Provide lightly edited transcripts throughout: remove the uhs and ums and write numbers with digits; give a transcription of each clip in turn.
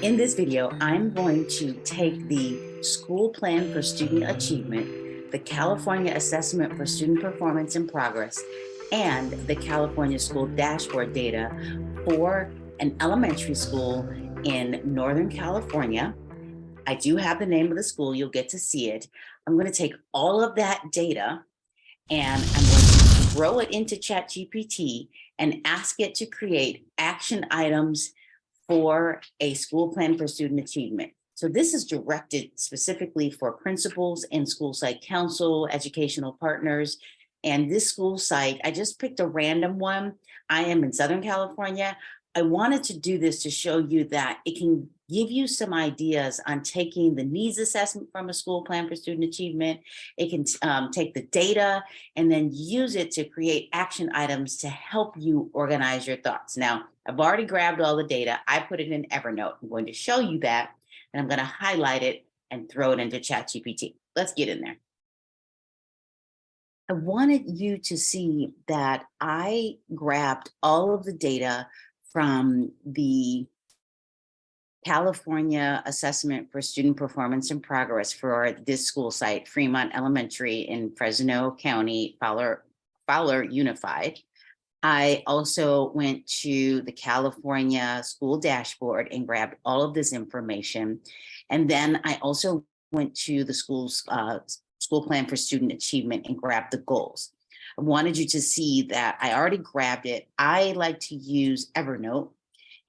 In this video, I'm going to take the School Plan for Student Achievement, the California Assessment for Student Performance and Progress, and the California School Dashboard data for an elementary school in Northern California. I do have the name of the school, you'll get to see it. I'm going to take all of that data and I'm going to throw it into ChatGPT and ask it to create action items for a school plan for student achievement. So this is directed specifically for principals and school site council, educational partners. And this school site, I just picked a random one. I am in Southern California. I wanted to do this to show you that it can give you some ideas on taking the needs assessment from a school plan for student achievement. It can take the data and then use it to create action items to help you organize your thoughts. Now, I've already grabbed all the data. I put it in Evernote. I'm going to show you that, and I'm going to highlight it and throw it into ChatGPT. Let's get in there. I wanted you to see that I grabbed all of the data from the California Assessment for Student Performance and Progress for this school site, Freemont Elementary in Fresno County, Fowler Unified. I also went to the California School Dashboard and grabbed all of this information. And then I also went to the school's School Plan for Student Achievement and grabbed the goals. I wanted you to see that I already grabbed it. I like to use Evernote,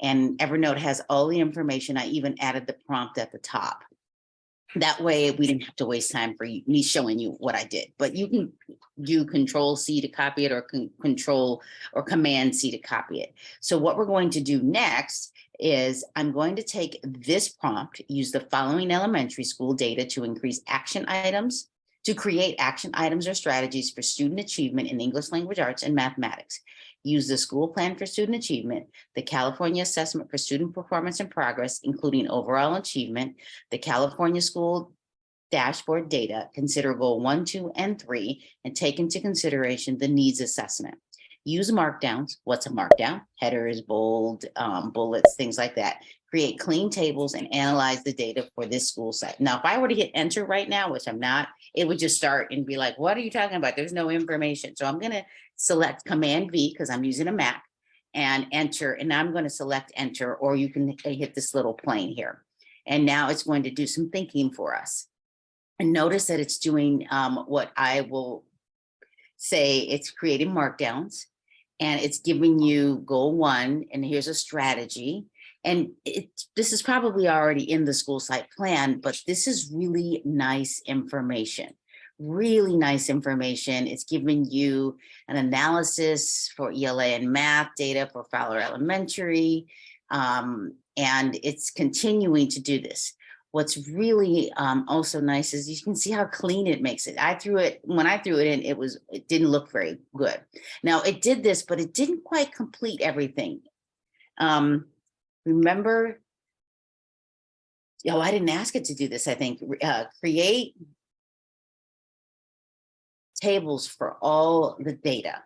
and Evernote has all the information. I even added the prompt at the top. That way we didn't have to waste time for me showing you what I did, but you can do Control-C to copy it, or Control or Command-C to copy it. So what we're going to do next is I'm going to take this prompt, use the following elementary school data to increase action items, to create action items or strategies for student achievement in English language arts and mathematics. Use the School Plan for Student Achievement, the California Assessment for Student Performance and Progress, including overall achievement, the California School Dashboard data, consider goal 1, 2, and 3, and take into consideration the needs assessment. Use markdowns. What's a markdown? Headers, bold, bullets, things like that. Create clean tables and analyze the data for this school site. Now, if I were to hit enter right now, which I'm not, it would just start and be like, what are you talking about? There's no information. So I'm going to select Command V because I'm using a Mac and enter, and I'm going to select enter, or you can hit this little plane here. And now it's going to do some thinking for us. And notice that it's doing what I will say, it's creating markdowns, and it's giving you goal 1, and here's a strategy. And this is probably already in the school site plan, but this is really nice information. Really nice information. It's giving you an analysis for ELA and math data for Fowler Elementary, and it's continuing to do this. What's really also nice is you can see how clean it makes it. When I threw it in, it didn't look very good. Now it did this, but it didn't quite complete everything. Remember, I didn't ask it to do this, I think. Create tables for all the data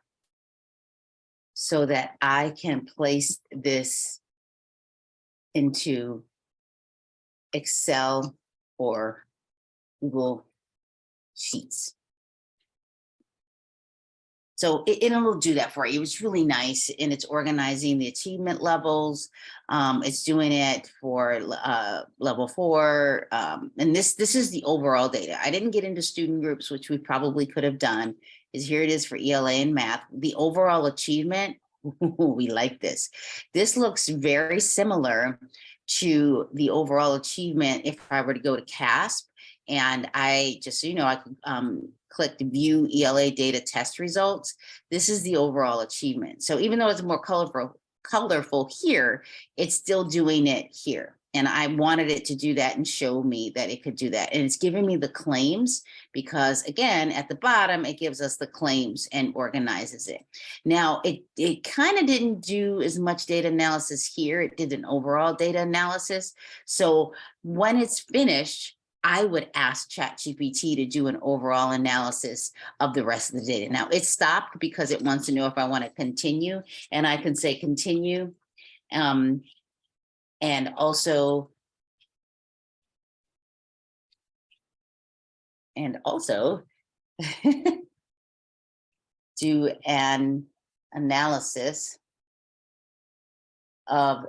so that I can place this into Excel or Google Sheets. So it'll do that for you. It's really nice, and it's organizing the achievement levels. It's doing it for level 4. And this is the overall data. I didn't get into student groups, which we probably could have done. Here it is for ELA and math. The overall achievement, we like this. This looks very similar to the overall achievement if I were to go to CAASPP. And I just, I could click the view ELA data test results. This is the overall achievement. So even though it's more colorful here, it's still doing it here. And I wanted it to do that and show me that it could do that. And it's giving me the claims because, again, at the bottom, it gives us the claims and organizes it. Now, it kind of didn't do as much data analysis here. It did an overall data analysis. So when it's finished, I would ask ChatGPT to do an overall analysis of the rest of the data. Now, it stopped because it wants to know if I want to continue, and I can say continue. And also and also do an analysis of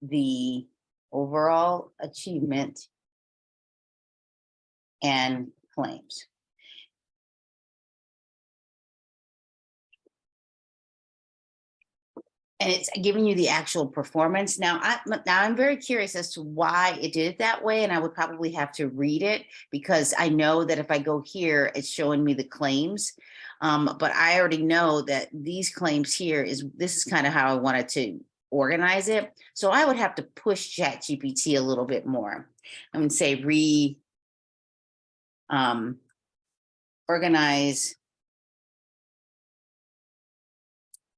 the overall achievement and claims. And it's giving you the actual performance. Now I'm very curious as to why it did it that way, and I would probably have to read it because I know that if I go here, it's showing me the claims. But I already know that these claims here this is kind of how I wanted to organize it. So I would have to push ChatGPT a little bit more. I would say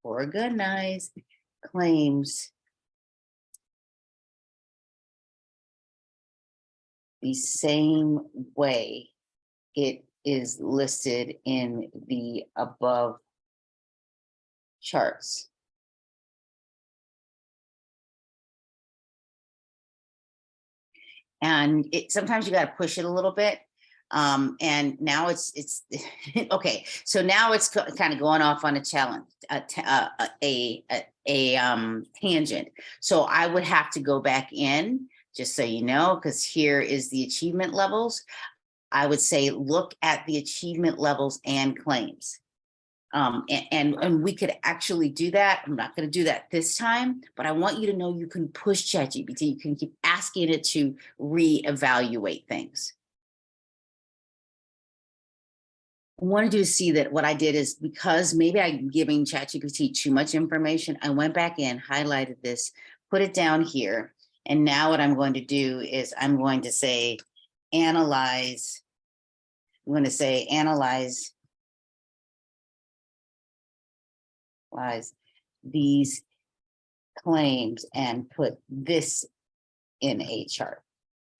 organize claims the same way it is listed in the above charts. And sometimes you got to push it a little bit. And now it's okay. So now it's kind of going off on a challenge, tangent. So I would have to go back in, just so you know, because here is the achievement levels. I would say look at the achievement levels and claims. And we could actually do that. I'm not going to do that this time, but I want you to know you can push ChatGPT. You can keep asking it to reevaluate things. I wanted you to see that what I did is, because maybe I'm giving ChatGPT too much information, I went back in, highlighted this, put it down here. And now what I'm going to do is I'm going to say, analyze. I'm going to say, analyze these claims and put this in a chart.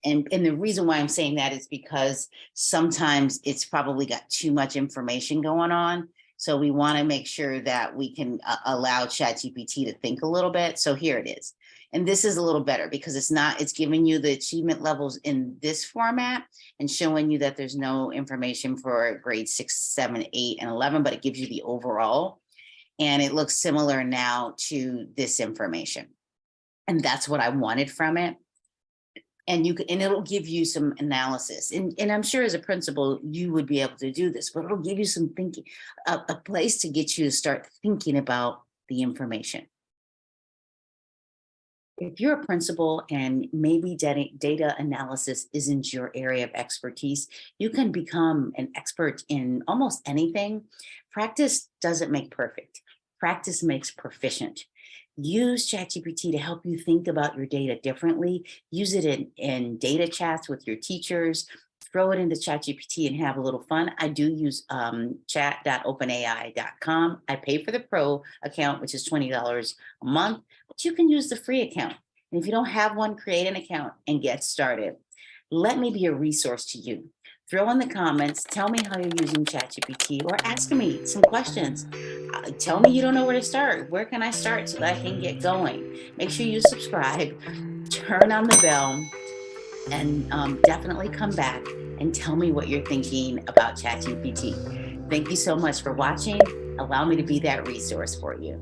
And the reason why I'm saying that is because sometimes it's probably got too much information going on. So we want to make sure that we can allow ChatGPT to think a little bit. So here it is. And this is a little better because it's giving you the achievement levels in this format and showing you that there's no information for grades 6, 7, 8, and 11, but it gives you the overall. And it looks similar now to this information. And that's what I wanted from it. And it'll give you some analysis. And I'm sure as a principal, you would be able to do this, but it'll give you some thinking, a place to get you to start thinking about the information. If you're a principal and maybe data analysis isn't your area of expertise, you can become an expert in almost anything. Practice doesn't make perfect. Practice makes proficient. Use ChatGPT to help you think about your data differently. Use it in data chats with your teachers. Throw it into ChatGPT and have a little fun. I do use chat.openai.com. I pay for the pro account, which is $20 a month, but you can use the free account. And if you don't have one, create an account and get started. Let me be a resource to you. Throw in the comments, tell me how you're using ChatGPT, or ask me some questions. Tell me you don't know where to start. Where can I start so that I can get going? Make sure you subscribe, turn on the bell, and definitely come back and tell me what you're thinking about ChatGPT. Thank you so much for watching. Allow me to be that resource for you.